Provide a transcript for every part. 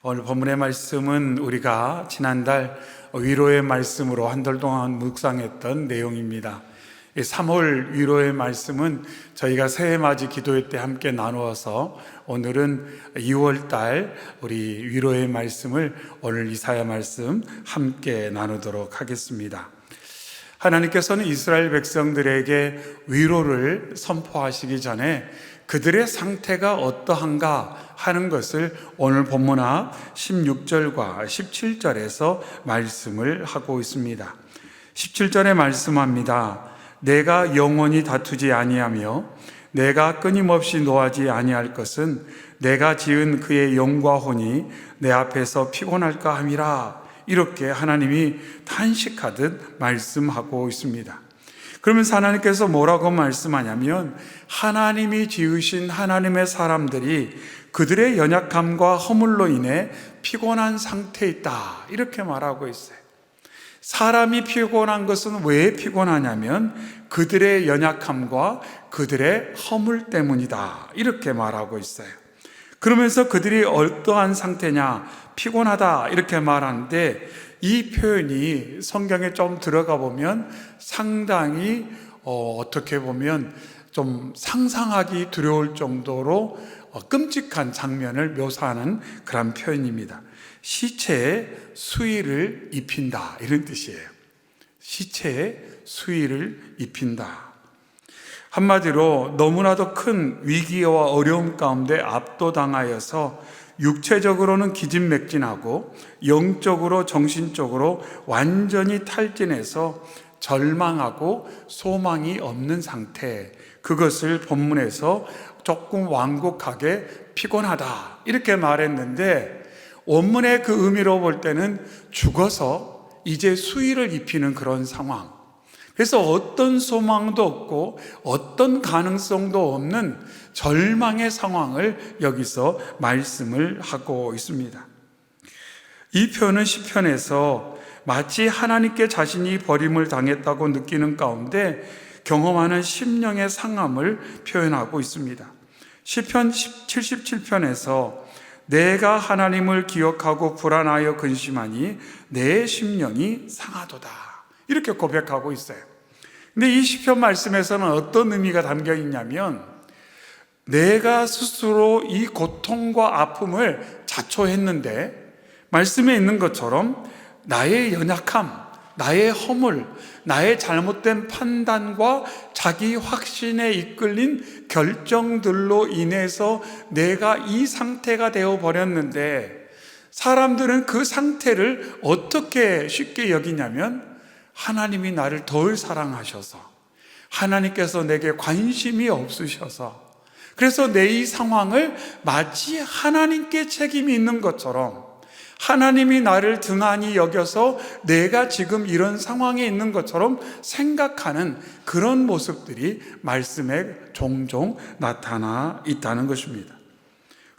오늘 본문의 말씀은 우리가 지난달 위로의 말씀으로 한 달 동안 묵상했던 내용입니다. 3월 위로의 말씀은 저희가 새해맞이 기도회 때 함께 나누어서 오늘은 2월달 우리 위로의 말씀을 오늘 이사야 말씀 함께 나누도록 하겠습니다. 하나님께서는 이스라엘 백성들에게 위로를 선포하시기 전에 그들의 상태가 어떠한가 하는 것을 오늘 본문 앞 16절과 17절에서 말씀을 하고 있습니다. 17절에 말씀합니다. 내가 영원히 다투지 아니하며 내가 끊임없이 노하지 아니할 것은 내가 지은 그의 영과 혼이 내 앞에서 피곤할까 함이라. 이렇게 하나님이 탄식하듯 말씀하고 있습니다. 그러면서 하나님께서 뭐라고 말씀하냐면 하나님이 지으신 하나님의 사람들이 그들의 연약함과 허물로 인해 피곤한 상태에 있다, 이렇게 말하고 있어요. 사람이 피곤한 것은 왜 피곤하냐면 그들의 연약함과 그들의 허물 때문이다, 이렇게 말하고 있어요. 그러면서 그들이 어떠한 상태냐, 피곤하다 이렇게 말하는데 이 표현이 성경에 좀 들어가 보면 상당히 어떻게 보면 좀 상상하기 두려울 정도로 끔찍한 장면을 묘사하는 그런 표현입니다. 시체에 수의를 입힌다, 이런 뜻이에요. 시체에 수의를 입힌다. 한마디로 너무나도 큰 위기와 어려움 가운데 압도당하여서 육체적으로는 기진맥진하고 영적으로 정신적으로 완전히 탈진해서 절망하고 소망이 없는 상태, 그것을 본문에서 조금 완곡하게 피곤하다 이렇게 말했는데 원문의 그 의미로 볼 때는 죽어서 이제 수의를 입히는 그런 상황, 그래서 어떤 소망도 없고 어떤 가능성도 없는 절망의 상황을 여기서 말씀을 하고 있습니다. 이 표현은 시편에서 마치 하나님께 자신이 버림을 당했다고 느끼는 가운데 경험하는 심령의 상함을 표현하고 있습니다. 시편 77편에서 내가 하나님을 기억하고 불안하여 근심하니 내 심령이 상하도다, 이렇게 고백하고 있어요. 근데 이 시편 말씀에서는 어떤 의미가 담겨 있냐면 내가 스스로 이 고통과 아픔을 자초했는데 말씀에 있는 것처럼 나의 연약함, 나의 허물, 나의 잘못된 판단과 자기 확신에 이끌린 결정들로 인해서 내가 이 상태가 되어버렸는데 사람들은 그 상태를 어떻게 쉽게 여기냐면 하나님이 나를 덜 사랑하셔서, 하나님께서 내게 관심이 없으셔서, 그래서 내 이 상황을 마치 하나님께 책임이 있는 것처럼, 하나님이 나를 등한히 여겨서 내가 지금 이런 상황에 있는 것처럼 생각하는 그런 모습들이 말씀에 종종 나타나 있다는 것입니다.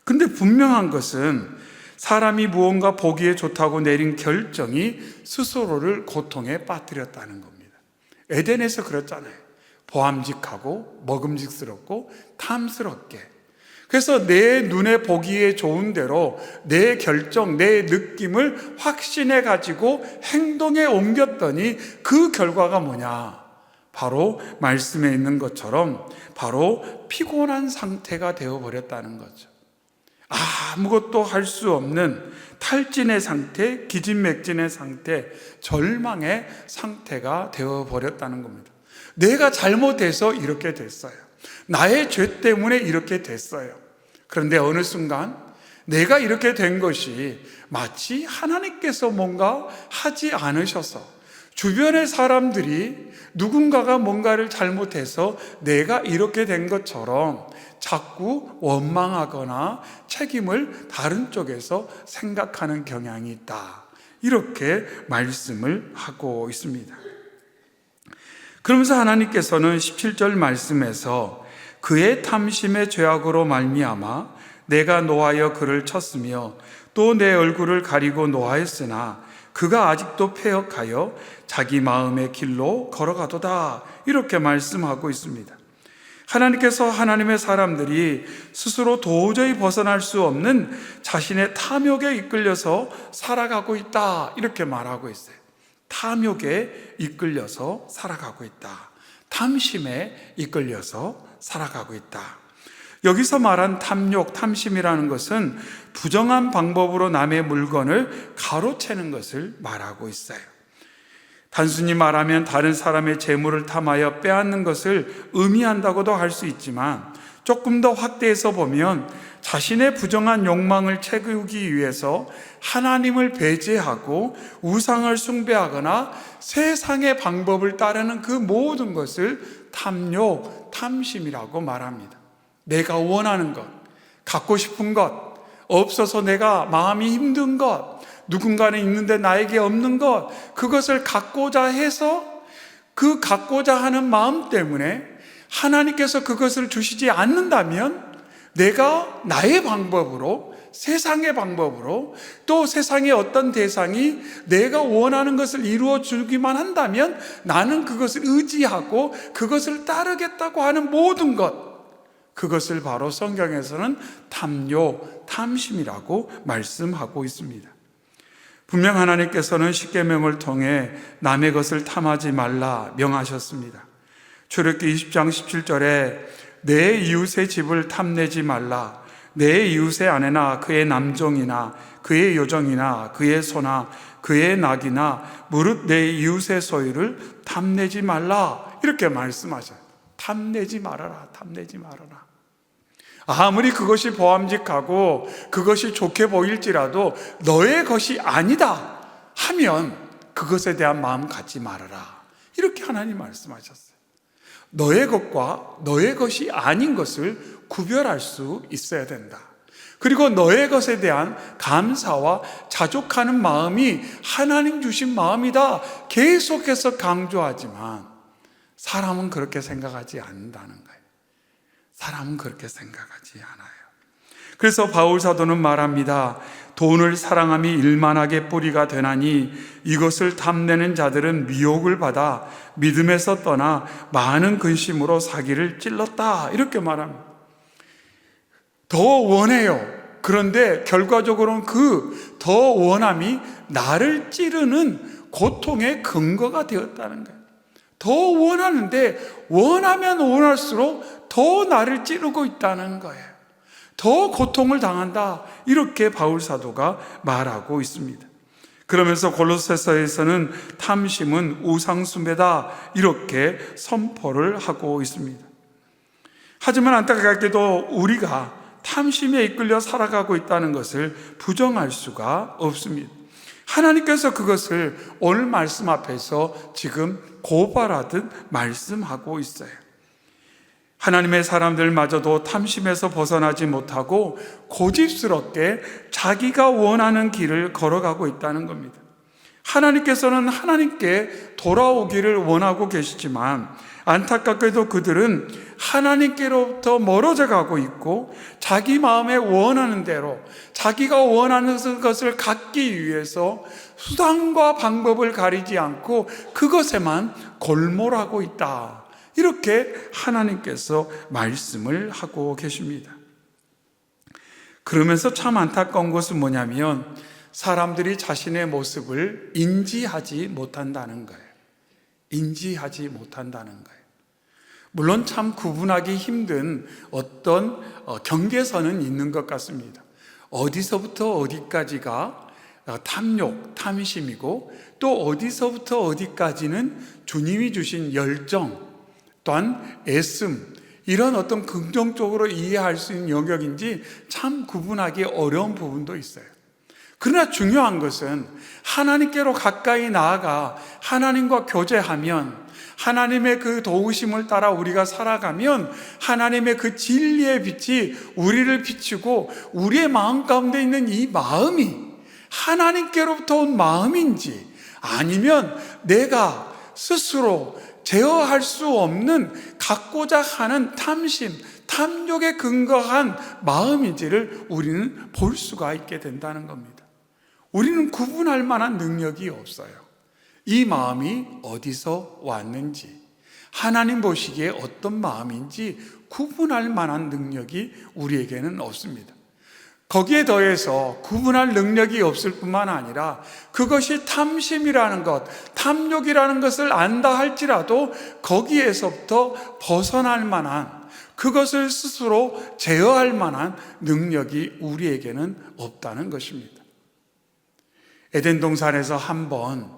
근데 분명한 것은 사람이 무언가 보기에 좋다고 내린 결정이 스스로를 고통에 빠뜨렸다는 겁니다. 에덴에서 그랬잖아요. 보암직하고 먹음직스럽고 탐스럽게. 그래서 내 눈에 보기에 좋은 대로 내 결정, 내 느낌을 확신해 가지고 행동에 옮겼더니 그 결과가 뭐냐? 바로 말씀에 있는 것처럼 바로 피곤한 상태가 되어버렸다는 거죠. 아무것도 할 수 없는 탈진의 상태, 기진맥진의 상태, 절망의 상태가 되어버렸다는 겁니다. 내가 잘못해서 이렇게 됐어요. 나의 죄 때문에 이렇게 됐어요. 그런데 어느 순간 내가 이렇게 된 것이 마치 하나님께서 뭔가 하지 않으셔서 주변의 사람들이 누군가가 뭔가를 잘못해서 내가 이렇게 된 것처럼 자꾸 원망하거나 책임을 다른 쪽에서 생각하는 경향이 있다, 이렇게 말씀을 하고 있습니다. 그러면서 하나님께서는 17절 말씀에서 그의 탐심의 죄악으로 말미암아 내가 노하여 그를 쳤으며 또 내 얼굴을 가리고 노하였으나 그가 아직도 패역하여 자기 마음의 길로 걸어가도다, 이렇게 말씀하고 있습니다. 하나님께서 하나님의 사람들이 스스로 도저히 벗어날 수 없는 자신의 탐욕에 이끌려서 살아가고 있다, 이렇게 말하고 있어요. 탐욕에 이끌려서 살아가고 있다. 탐심에 이끌려서 살아가고 있다. 여기서 말한 탐욕, 탐심이라는 것은 부정한 방법으로 남의 물건을 가로채는 것을 말하고 있어요. 단순히 말하면 다른 사람의 재물을 탐하여 빼앗는 것을 의미한다고도 할 수 있지만, 조금 더 확대해서 보면 자신의 부정한 욕망을 채우기 위해서 하나님을 배제하고 우상을 숭배하거나 세상의 방법을 따르는 그 모든 것을 탐욕, 탐심이라고 말합니다. 내가 원하는 것, 갖고 싶은 것, 없어서 내가 마음이 힘든 것, 누군가는 있는데 나에게 없는 것, 그것을 갖고자 해서 그 갖고자 하는 마음 때문에 하나님께서 그것을 주시지 않는다면 내가 나의 방법으로, 세상의 방법으로, 또 세상의 어떤 대상이 내가 원하는 것을 이루어 주기만 한다면 나는 그것을 의지하고 그것을 따르겠다고 하는 모든 것, 그것을 바로 성경에서는 탐욕, 탐심이라고 말씀하고 있습니다. 분명 하나님께서는 십계명을 통해 남의 것을 탐하지 말라 명하셨습니다. 출애굽기 20장 17절에 내 이웃의 집을 탐내지 말라, 내 이웃의 아내나 그의 남종이나 그의 여종이나 그의 소나 그의 낙이나 무릇 내 이웃의 소유를 탐내지 말라, 이렇게 말씀하셔요. 탐내지 말아라, 탐내지 말아라. 아무리 그것이 보암직하고 그것이 좋게 보일지라도 너의 것이 아니다 하면 그것에 대한 마음 갖지 말아라, 이렇게 하나님 말씀하셨어요. 너의 것과 너의 것이 아닌 것을 구별할 수 있어야 된다. 그리고 너의 것에 대한 감사와 자족하는 마음이 하나님 주신 마음이다 계속해서 강조하지만 사람은 그렇게 생각하지 않는다는 거예요. 사람은 그렇게 생각하지 않아요. 그래서 바울 사도는 말합니다. 돈을 사랑함이 일만하게 뿌리가 되나니 이것을 탐내는 자들은 미혹을 받아 믿음에서 떠나 많은 근심으로 사기를 찔렀다, 이렇게 말합니다. 더 원해요. 그런데 결과적으로는 그 더 원함이 나를 찌르는 고통의 근거가 되었다는 거예요. 더 원하는데 원하면 원할수록 더 나를 찌르고 있다는 거예요. 더 고통을 당한다, 이렇게 바울 사도가 말하고 있습니다. 그러면서 골로새서에서는 탐심은 우상숭배다, 이렇게 선포를 하고 있습니다. 하지만 안타깝게도 우리가 탐심에 이끌려 살아가고 있다는 것을 부정할 수가 없습니다. 하나님께서 그것을 오늘 말씀 앞에서 지금 고발하듯 말씀하고 있어요. 하나님의 사람들마저도 탐심에서 벗어나지 못하고 고집스럽게 자기가 원하는 길을 걸어가고 있다는 겁니다. 하나님께서는 하나님께 돌아오기를 원하고 계시지만 안타깝게도 그들은 하나님께로부터 멀어져 가고 있고 자기 마음에 원하는 대로 자기가 원하는 것을 갖기 위해서 수단과 방법을 가리지 않고 그것에만 골몰하고 있다, 이렇게 하나님께서 말씀을 하고 계십니다. 그러면서 참 안타까운 것은 뭐냐면 사람들이 자신의 모습을 인지하지 못한다는 거예요. 인지하지 못한다는 거예요. 물론 참 구분하기 힘든 어떤 경계선은 있는 것 같습니다. 어디서부터 어디까지가 탐욕, 탐심이고 또 어디서부터 어디까지는 주님이 주신 열정 또한 애씀, 이런 어떤 긍정적으로 이해할 수 있는 영역인지 참 구분하기 어려운 부분도 있어요. 그러나 중요한 것은 하나님께로 가까이 나아가 하나님과 교제하면, 하나님의 그 도우심을 따라 우리가 살아가면 하나님의 그 진리의 빛이 우리를 비추고 우리의 마음 가운데 있는 이 마음이 하나님께로부터 온 마음인지 아니면 내가 스스로 제어할 수 없는 갖고자 하는 탐심, 탐욕에 근거한 마음인지를 우리는 볼 수가 있게 된다는 겁니다. 우리는 구분할 만한 능력이 없어요. 이 마음이 어디서 왔는지, 하나님 보시기에 어떤 마음인지 구분할 만한 능력이 우리에게는 없습니다. 거기에 더해서 구분할 능력이 없을 뿐만 아니라 그것이 탐심이라는 것, 탐욕이라는 것을 안다 할지라도 거기에서부터 벗어날 만한, 그것을 스스로 제어할 만한 능력이 우리에게는 없다는 것입니다. 에덴 동산에서 한번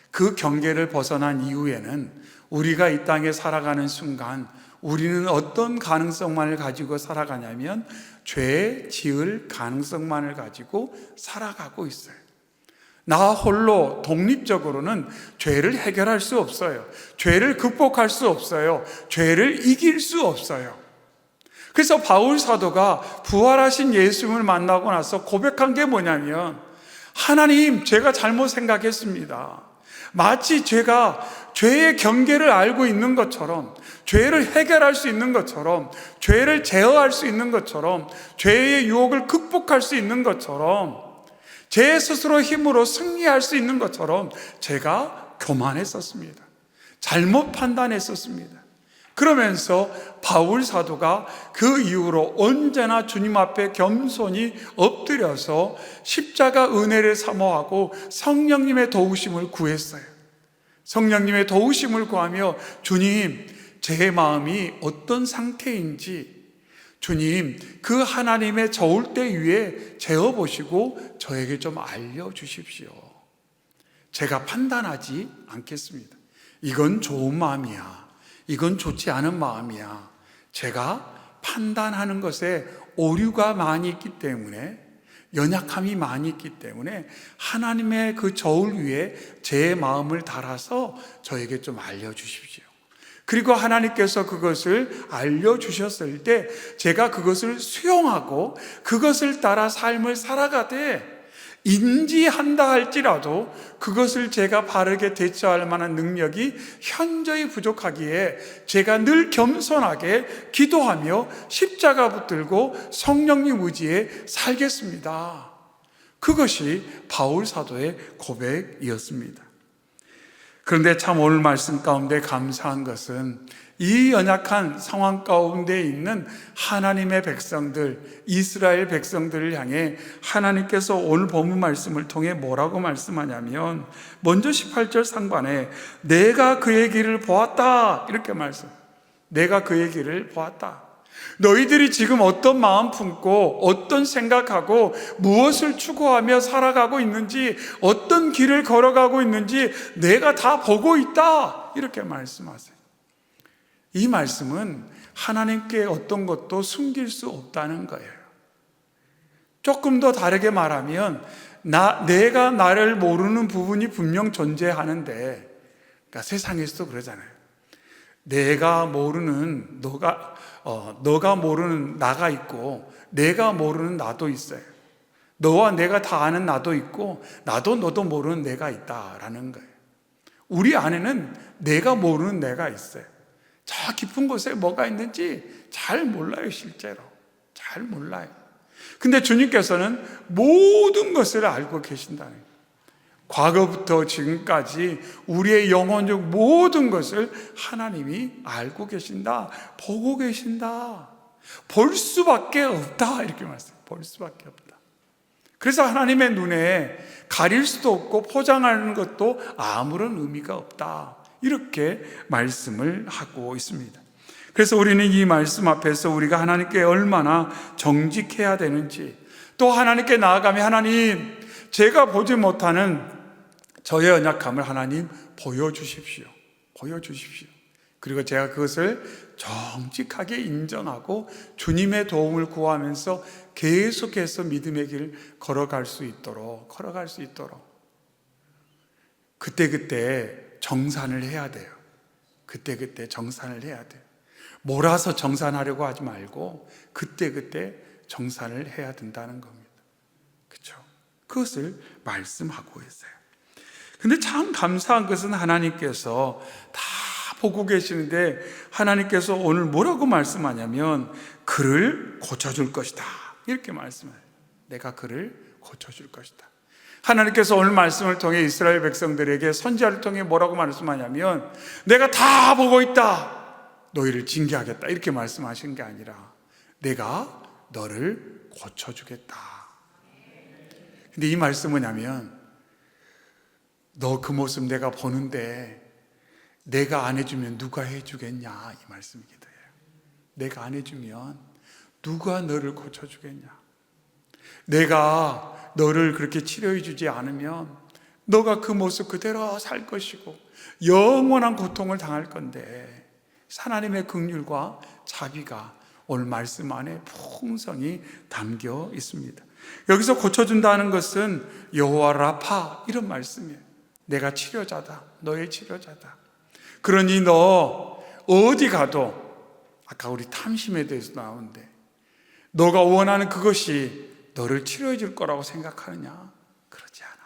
그 경계를 벗어난 이후에는 우리가 이 땅에 살아가는 순간 우리는 어떤 가능성만을 가지고 살아가냐면 죄 지을 가능성만을 가지고 살아가고 있어요. 나 홀로 독립적으로는 죄를 해결할 수 없어요. 죄를 극복할 수 없어요. 죄를 이길 수 없어요. 그래서 바울 사도가 부활하신 예수님을 만나고 나서 고백한 게 뭐냐면, 하나님, 제가 잘못 생각했습니다. 마치 제가 죄의 경계를 알고 있는 것처럼, 죄를 해결할 수 있는 것처럼, 죄를 제어할 수 있는 것처럼, 죄의 유혹을 극복할 수 있는 것처럼, 제 스스로 힘으로 승리할 수 있는 것처럼 제가 교만했었습니다. 잘못 판단했었습니다. 그러면서 바울 사도가 그 이후로 언제나 주님 앞에 겸손히 엎드려서 십자가 은혜를 사모하고 성령님의 도우심을 구했어요. 성령님의 도우심을 구하며, 주님, 제 마음이 어떤 상태인지 주님, 그 하나님의 저울대 위에 재어보시고 저에게 좀 알려주십시오. 제가 판단하지 않겠습니다. 이건 좋은 마음이야, 이건 좋지 않은 마음이야. 제가 판단하는 것에 오류가 많이 있기 때문에, 연약함이 많이 있기 때문에 하나님의 그 저울 위에 제 마음을 달아서 저에게 좀 알려주십시오. 그리고 하나님께서 그것을 알려주셨을 때 제가 그것을 수용하고 그것을 따라 삶을 살아가되, 인지한다 할지라도 그것을 제가 바르게 대처할 만한 능력이 현저히 부족하기에 제가 늘 겸손하게 기도하며 십자가 붙들고 성령님 의지에 살겠습니다. 그것이 바울 사도의 고백이었습니다. 그런데 참 오늘 말씀 가운데 감사한 것은 이 연약한 상황 가운데 있는 하나님의 백성들, 이스라엘 백성들을 향해 하나님께서 오늘 본문 말씀을 통해 뭐라고 말씀하냐면, 먼저 18절 상반에 내가 그의 길을 보았다, 이렇게 말씀. 내가 그의 길을 보았다. 너희들이 지금 어떤 마음 품고 어떤 생각하고 무엇을 추구하며 살아가고 있는지, 어떤 길을 걸어가고 있는지 내가 다 보고 있다, 이렇게 말씀하세요. 이 말씀은 하나님께 어떤 것도 숨길 수 없다는 거예요. 조금 더 다르게 말하면 내가 나를 모르는 부분이 분명 존재하는데, 그러니까 세상에서도 그러잖아요. 내가 모르는 너가 모르는 나가 있고 내가 모르는 나도 있어요. 너와 내가 다 아는 나도 있고 나도 너도 모르는 내가 있다라는 거예요. 우리 안에는 내가 모르는 내가 있어요. 저 깊은 곳에 뭐가 있는지 잘 몰라요. 실제로 잘 몰라요. 근데 주님께서는 모든 것을 알고 계신다는 거예요. 과거부터 지금까지 우리의 영혼적 모든 것을 하나님이 알고 계신다, 보고 계신다, 볼 수밖에 없다, 이렇게 말씀해요. 볼 수밖에 없다. 그래서 하나님의 눈에 가릴 수도 없고 포장하는 것도 아무런 의미가 없다, 이렇게 말씀을 하고 있습니다. 그래서 우리는 이 말씀 앞에서 우리가 하나님께 얼마나 정직해야 되는지, 또 하나님께 나아가며 하나님, 제가 보지 못하는 저의 연약함을 하나님 보여주십시오. 보여주십시오. 그리고 제가 그것을 정직하게 인정하고 주님의 도움을 구하면서 계속해서 믿음의 길을 걸어갈 수 있도록 그때그때 정산을 해야 돼요. 그때그때 정산을 해야 돼요. 몰아서 정산하려고 하지 말고 그때그때 정산을 해야 된다는 겁니다. 그렇죠? 그것을 말씀하고 있어요. 근데 참 감사한 것은 하나님께서 다 보고 계시는데 하나님께서 오늘 뭐라고 말씀하냐면 그를 고쳐줄 것이다, 이렇게 말씀해요. 내가 그를 고쳐줄 것이다. 하나님께서 오늘 말씀을 통해 이스라엘 백성들에게 선지자를 통해 뭐라고 말씀하냐면, 내가 다 보고 있다, 너희를 징계하겠다, 이렇게 말씀하신 게 아니라 내가 너를 고쳐주겠다. 근데 이 말씀은 뭐냐면, 너 그 모습 내가 보는데 내가 안 해주면 누가 해주겠냐, 이 말씀이기도 해요. 내가 안 해주면 누가 너를 고쳐주겠냐. 내가 너를 그렇게 치료해 주지 않으면 너가 그 모습 그대로 살 것이고 영원한 고통을 당할 건데, 하나님의 긍휼과 자비가 오늘 말씀 안에 풍성히 담겨 있습니다. 여기서 고쳐준다는 것은 여호와 라파, 이런 말씀이에요. 내가 치료자다, 너의 치료자다. 그러니 너 어디 가도, 아까 우리 탐심에 대해서 나오는데, 너가 원하는 그것이 너를 치료해 줄 거라고 생각하느냐? 그러지 않아.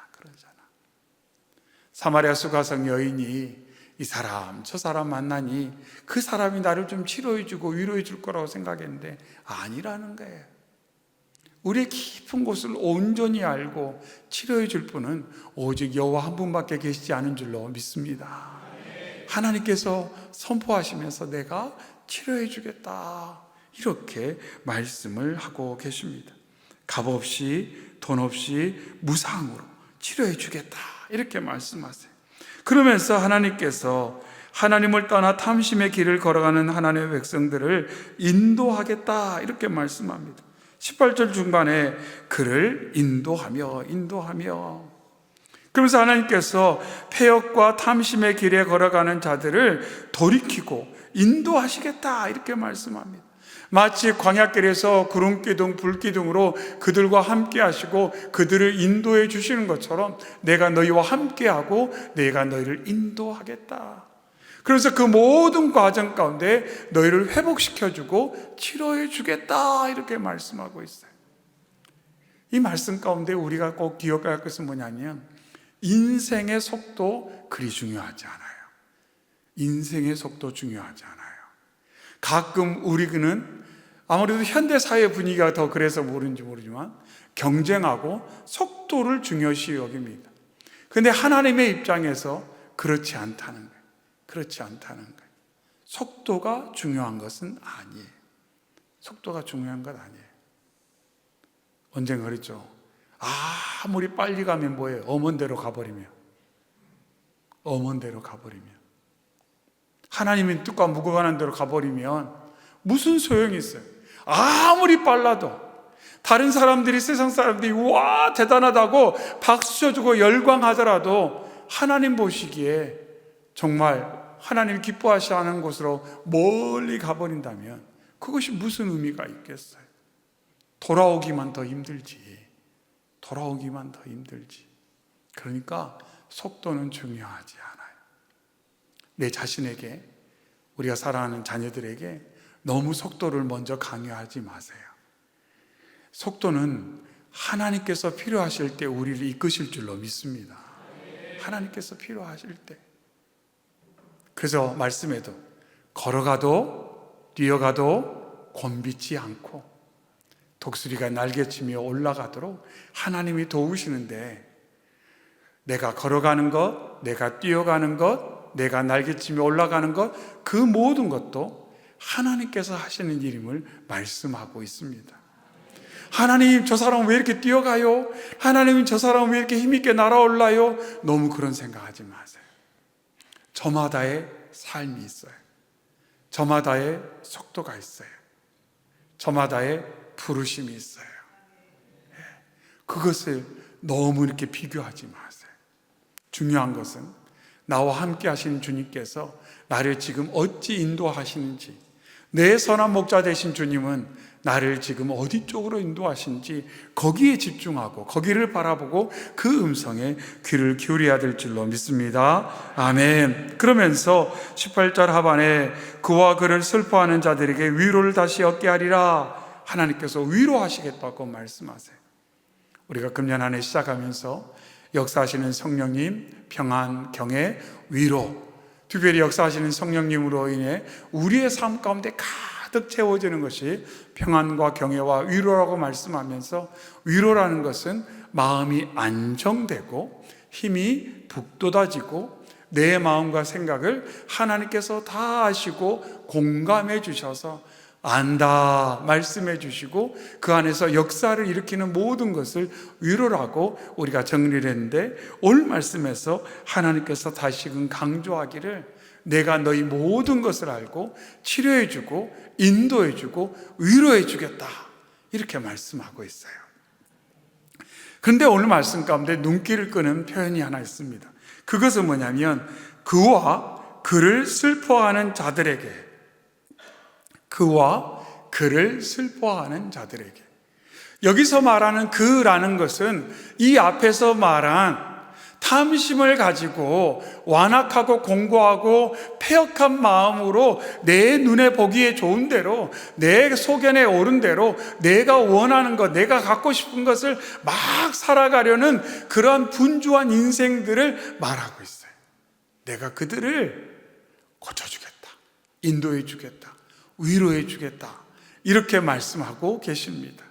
사마리아 수가성 여인이 이 사람 저 사람 만나니 그 사람이 나를 좀 치료해 주고 위로해 줄 거라고 생각했는데 아니라는 거예요. 우리의 깊은 곳을 온전히 알고 치료해 줄 분은 오직 여호와 한 분밖에 계시지 않은 줄로 믿습니다. 하나님께서 선포하시면서 내가 치료해 주겠다, 이렇게 말씀을 하고 계십니다. 값 없이 돈 없이 무상으로 치료해 주겠다, 이렇게 말씀하세요. 그러면서 하나님께서 하나님을 떠나 탐심의 길을 걸어가는 하나님의 백성들을 인도하겠다, 이렇게 말씀합니다. 18절 중반에 그를 인도하며 그러면서 하나님께서 폐역과 탐심의 길에 걸어가는 자들을 돌이키고 인도하시겠다, 이렇게 말씀합니다. 마치 광야길에서 구름기둥, 불기둥으로 그들과 함께 하시고 그들을 인도해 주시는 것처럼 내가 너희와 함께하고 내가 너희를 인도하겠다. 그래서 그 모든 과정 가운데 너희를 회복시켜주고 치료해 주겠다, 이렇게 말씀하고 있어요. 이 말씀 가운데 우리가 꼭 기억해야 할 것은 뭐냐면, 인생의 속도 그리 중요하지 않아요. 인생의 속도 중요하지 않아요. 가끔 우리는 아무래도 현대사회 분위기가 더 그래서 모르는지 모르지만 경쟁하고 속도를 중요시 여깁니다. 그런데 하나님의 입장에서 그렇지 않다는 거예요. 그렇지 않다는 거예요. 속도가 중요한 것은 아니에요. 속도가 중요한 것 아니에요. 언젠가 그랬죠. 아무리 빨리 가면 뭐예요? 엄원대로 가버리면. 엄원대로 가버리면. 하나님의 뜻과 묵어가는 대로 가버리면 무슨 소용이 있어요? 아무리 빨라도 다른 사람들이, 세상 사람들이 와 대단하다고 박수 쳐주고 열광하더라도 하나님 보시기에 정말 하나님 기뻐하시는 곳으로 멀리 가버린다면 그것이 무슨 의미가 있겠어요? 돌아오기만 더 힘들지. 돌아오기만 더 힘들지. 그러니까 속도는 중요하지 않아요. 내 자신에게, 우리가 사랑하는 자녀들에게 너무 속도를 먼저 강요하지 마세요. 속도는 하나님께서 필요하실 때 우리를 이끄실 줄로 믿습니다. 하나님께서 필요하실 때. 그래서 말씀에도 걸어가도 뛰어가도 곤비지 않고 독수리가 날개치며 올라가도록 하나님이 도우시는데, 내가 걸어가는 것, 내가 뛰어가는 것, 내가 날개치며 올라가는 것, 그 모든 것도 하나님께서 하시는 일임을 말씀하고 있습니다. 하나님, 저 사람은 왜 이렇게 뛰어가요? 하나님, 저 사람은 왜 이렇게 힘있게 날아올라요? 너무 그런 생각하지 마세요. 저마다의 삶이 있어요. 저마다의 속도가 있어요. 저마다의 부르심이 있어요. 그것을 너무 이렇게 비교하지 마세요. 중요한 것은 나와 함께 하시는 주님께서 나를 지금 어찌 인도하시는지, 내 선한 목자 되신 주님은 나를 지금 어디 쪽으로 인도하시는지 거기에 집중하고 거기를 바라보고 그 음성에 귀를 기울여야 될 줄로 믿습니다. 아멘. 그러면서 18절 하반에 그와 그를 슬퍼하는 자들에게 위로를 다시 얻게 하리라, 하나님께서 위로하시겠다고 말씀하세요. 우리가 금년 한 해 시작하면서 역사하시는 성령님 평안, 경애, 위로, 특별히 역사하시는 성령님으로 인해 우리의 삶 가운데 가득 채워지는 것이 평안과 경외와 위로라고 말씀하면서, 위로라는 것은 마음이 안정되고 힘이 북돋아지고 내 마음과 생각을 하나님께서 다 아시고 공감해 주셔서 안다 말씀해 주시고 그 안에서 역사를 일으키는 모든 것을 위로라고 우리가 정리를 했는데, 오늘 말씀에서 하나님께서 다시금 강조하기를 내가 너희 모든 것을 알고 치료해 주고 인도해 주고 위로해 주겠다, 이렇게 말씀하고 있어요. 그런데 오늘 말씀 가운데 눈길을 끄는 표현이 하나 있습니다. 그것은 뭐냐면 그와 그를 슬퍼하는 자들에게, 그와 그를 슬퍼하는 자들에게. 여기서 말하는 그라는 것은 이 앞에서 말한 탐심을 가지고 완악하고 공고하고 패역한 마음으로 내 눈에 보기에 좋은 대로, 내 소견에 오른 대로 내가 원하는 것, 내가 갖고 싶은 것을 막 살아가려는 그러한 분주한 인생들을 말하고 있어요. 내가 그들을 고쳐주겠다, 인도해 주겠다, 위로해 주겠다, 이렇게 말씀하고 계십니다.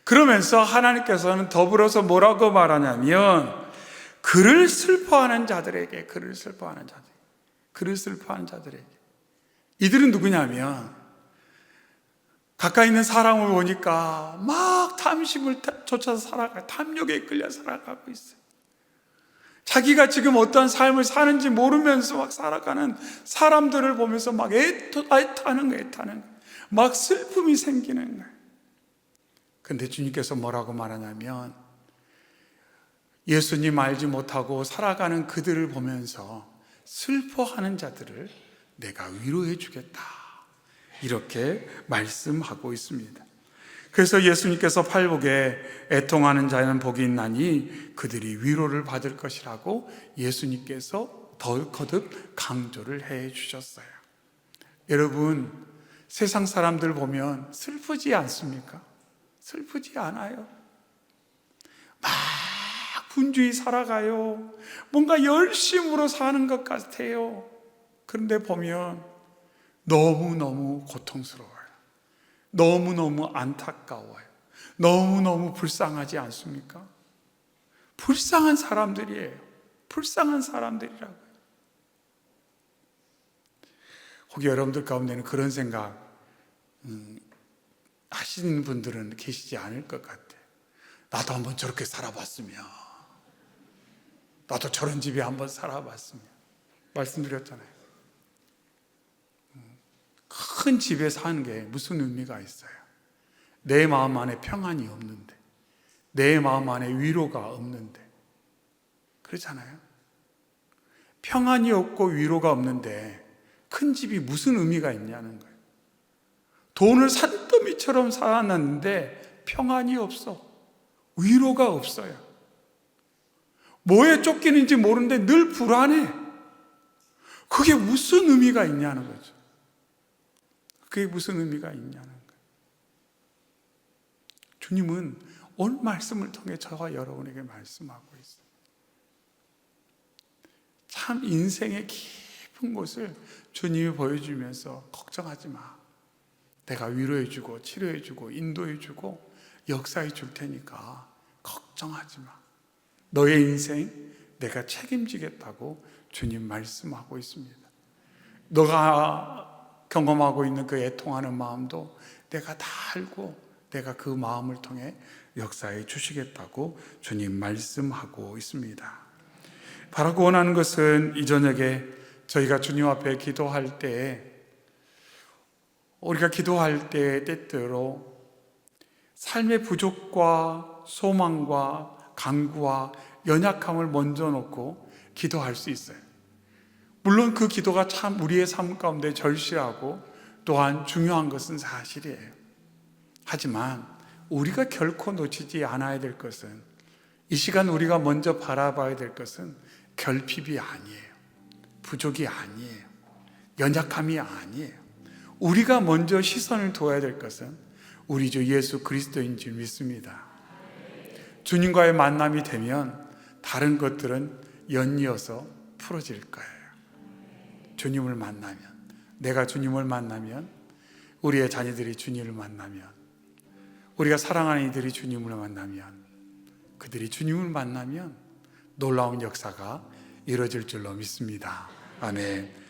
그러면서 하나님께서는 더불어서 뭐라고 말하냐면 그를 슬퍼하는 자들에게, 그를 슬퍼하는 자들, 그를 슬퍼하는 자들에게. 이들은 누구냐면 가까이 있는 사람을 보니까 막 탐심을 쫓아서 살아가, 탐욕에 이끌려 살아가고 있어요. 자기가 지금 어떠한 삶을 사는지 모르면서 막 살아가는 사람들을 보면서 막 애타는 거예요. 막 슬픔이 생기는 거예요. 근데 주님께서 뭐라고 말하냐면 예수님 알지 못하고 살아가는 그들을 보면서 슬퍼하는 자들을 내가 위로해 주겠다, 이렇게 말씀하고 있습니다. 그래서 예수님께서 팔복에 애통하는 자는 복이 있나니 그들이 위로를 받을 것이라고 예수님께서 더 거듭 강조를 해 주셨어요. 여러분, 세상 사람들 보면 슬프지 않습니까? 슬프지 않아요. 막 분주히 살아가요. 뭔가 열심으로 사는 것 같아요. 그런데 보면 너무너무 고통스러워요. 너무너무 안타까워요. 너무너무 불쌍하지 않습니까? 불쌍한 사람들이에요. 불쌍한 사람들이라고요. 혹시 여러분들 가운데는 그런 생각 하시는 분들은 계시지 않을 것 같아요. 나도 한번 저렇게 살아봤으면, 나도 저런 집에 한번 살아봤으면. 말씀드렸잖아요. 큰 집에 사는 게 무슨 의미가 있어요? 내 마음 안에 평안이 없는데, 내 마음 안에 위로가 없는데, 그렇잖아요. 평안이 없고 위로가 없는데 큰 집이 무슨 의미가 있냐는 거예요. 돈을 산더미처럼 쌓아놨는데 평안이 없어. 위로가 없어요. 뭐에 쫓기는지 모르는데 늘 불안해. 그게 무슨 의미가 있냐는 거죠. 그게 무슨 의미가 있냐는 거예요. 주님은 오늘 말씀을 통해 저와 여러분에게 말씀하고 있어요. 참 인생의 깊은 곳을 주님이 보여주면서 걱정하지 마. 내가 위로해주고 치료해주고 인도해주고 역사해줄 테니까 걱정하지 마. 너의 인생 내가 책임지겠다고 주님 말씀하고 있습니다. 너가 경험하고 있는 그 애통하는 마음도 내가 다 알고 내가 그 마음을 통해 역사해 주시겠다고 주님 말씀하고 있습니다. 바라고 원하는 것은 이 저녁에 저희가 주님 앞에 기도할 때, 우리가 기도할 때 때때로 삶의 부족과 소망과 간구와 연약함을 먼저 놓고 기도할 수 있어요. 물론 그 기도가 참 우리의 삶 가운데 절실하고 또한 중요한 것은 사실이에요. 하지만 우리가 결코 놓치지 않아야 될 것은, 이 시간 우리가 먼저 바라봐야 될 것은 결핍이 아니에요. 부족이 아니에요. 연약함이 아니에요. 우리가 먼저 시선을 둬야 될 것은 우리 주 예수 그리스도인 줄 믿습니다. 주님과의 만남이 되면 다른 것들은 연이어서 풀어질 거예요. 주님을 만나면, 내가 주님을 만나면 우리의 자녀들이 주님을 만나면, 우리가 사랑하는 이들이 주님을 만나면, 그들이 주님을 만나면 놀라운 역사가 이루어질 줄로 믿습니다. 아멘.